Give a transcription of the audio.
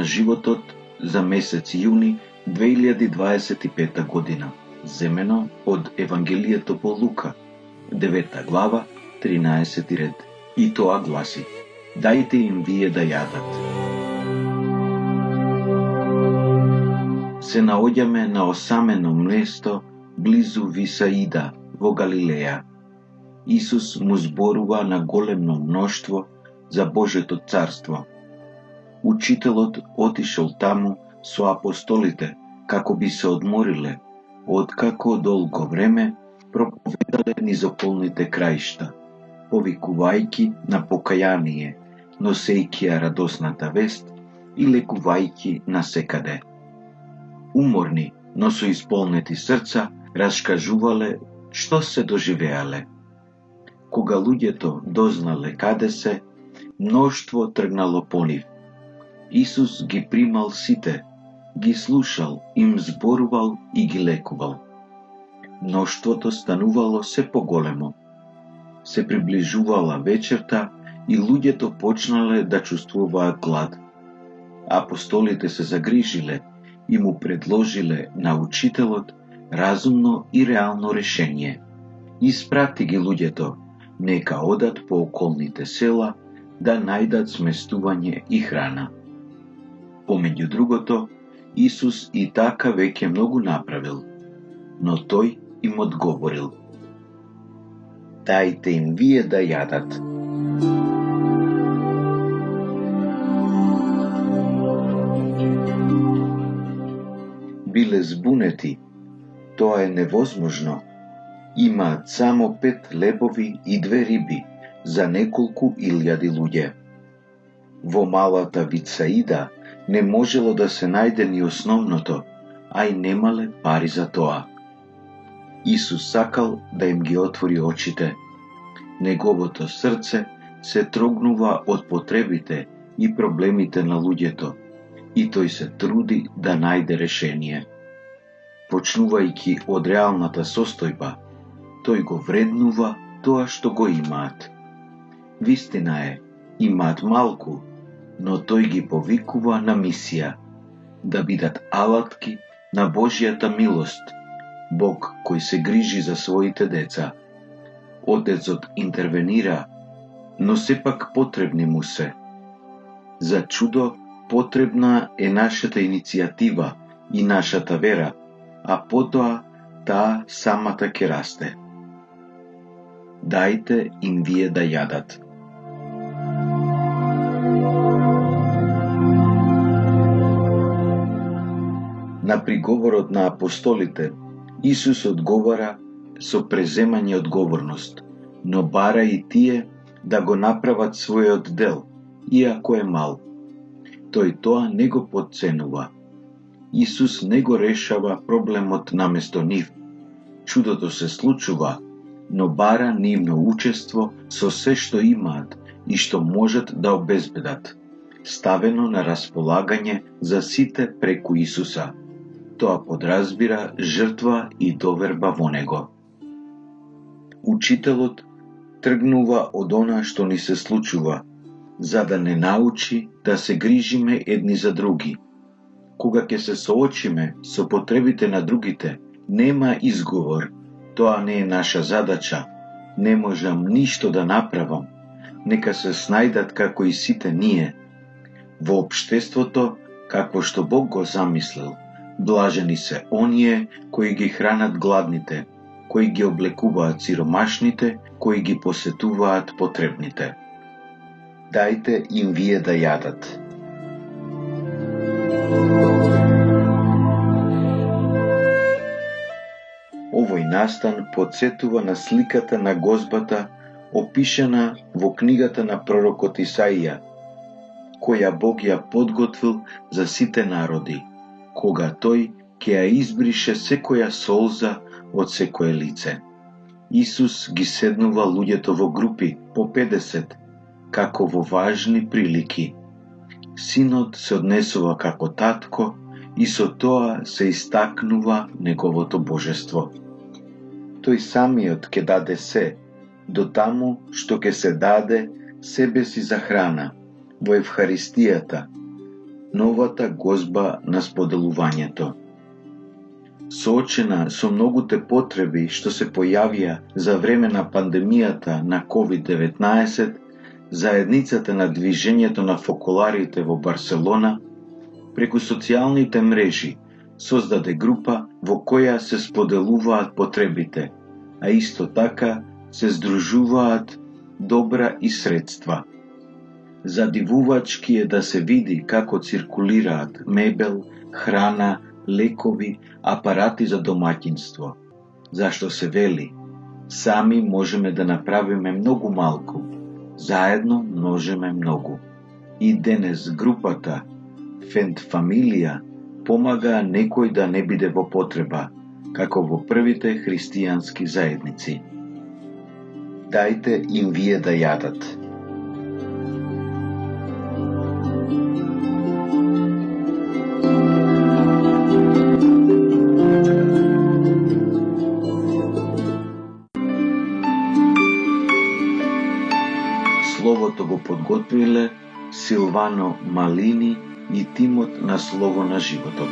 на животот за месец јуни 2025 година, земено од Евангелието по Лука, 9 глава, 13 ред. И тоа гласи: Дајте им вие да јадат. Се наоѓаме на осамено место близу Висаида во Галилеја. Исус му зборува на големно мноштво за Божето царство. Учителот отишол таму со апостолите како би се одмориле, откако долго време проповедале низ околните краишта, повикувајќи на покаяние, носејќи ја радосната вест и лекувајќи насекаде. Уморни, но со исполнети срца, раскажувале што се доживеале. Кога луѓето дознале каде се, мноштво тргнало по нив. Исус ги примал сите, ги слушал, им зборувал и ги лекувал. Мноштвото станувало се поголемо. Се приближувала вечерта и луѓето почнале да чувствуваат глад. Апостолите се загрижиле и му предложиле на учителот разумно и реално решение. Испрати ги луѓето, нека одат по околните села да најдат сместување и храна. Помеѓу другото, Исус и така веќе многу направил, но тој им одговорил: Дајте им вие да јадат. Биле збунети: тоа е невозможно. Имаат само 5 лебови и 2 риби за неколку илјади луѓе. Во малата Висаида не можело да се најде ни основното, а и немале пари за тоа. Исус сакал да им ги отвори очите. Неговото срце се трогнува од потребите и проблемите на луѓето, и тој се труди да најде решение. Почнувајќи од реалната состојба, тој го вреднува тоа што го имаат. Вистина е, имаат малку, но тој ги повикува на мисија, да бидат алатки на Божјата милост, Бог кој се грижи за своите деца. Отецот интервенира, но сепак потребни му се. За чудо потребна е нашата иницијатива и нашата вера, а потоа таа самата ќе расте. Дајте им вие да јадат. На приговорот на апостолите, Исус одговара со преземање одговорност, но бара и тие да го направат својот дел, иако е мал. Тој тоа не го потценува. Исус не го решава проблемот наместо нив. Чудото се случува, но бара нивно учество со се што имаат и што можат да обезбедат, ставено на располагање за сите преку Исуса. Тоа подразбира жртва и доверба во него. Учителот тргнува од она што ни се случува, за да не научи да се грижиме едни за други. Кога ќе се соочиме со потребите на другите, нема изговор: тоа не е наша задача, не можам ништо да направам, нека се снајдат како и сите ние. Во општеството, како што Бог го замислил, блажени се оние кои ги хранат гладните, кои ги облекуваат сиромашните, кои ги посетуваат потребните. Дајте им вие да јадат. Овој настан потсетува на сликата на Гозбата, опишана во книгата на пророкот Исаија, која Бог ја подготвил за сите народи, кога тој ќе ја избрише секоја солза од секое лице. Исус ги седнува луѓето во групи по 50, како во важни прилики. Синот се однесува како татко и со тоа се истакнува неговото божество. Тој самиот ќе даде се, до таму што ќе се даде себе си за храна, во Евхаристијата, новата гозба на споделувањето. Соочена со многуте потреби што се појавија за време на пандемијата на COVID-19, заедницата на движењето на фокуларите во Барселона, преку социјалните мрежи, создаде група во која се споделуваат потребите, а исто така се здружуваат добра и средства. Задивувачки е да се види како циркулираат мебел, храна, лекови, апарати за домаќинство. Зашто се вели, сами можеме да направиме многу малку, заедно можеме многу. И денес групата Фенд Фамилија помага некој да не биде во потреба, како во првите христијански заедници. Дајте им вие да јадат. Словото го подготвиле Силвано Малини и тимот на Слово на животот.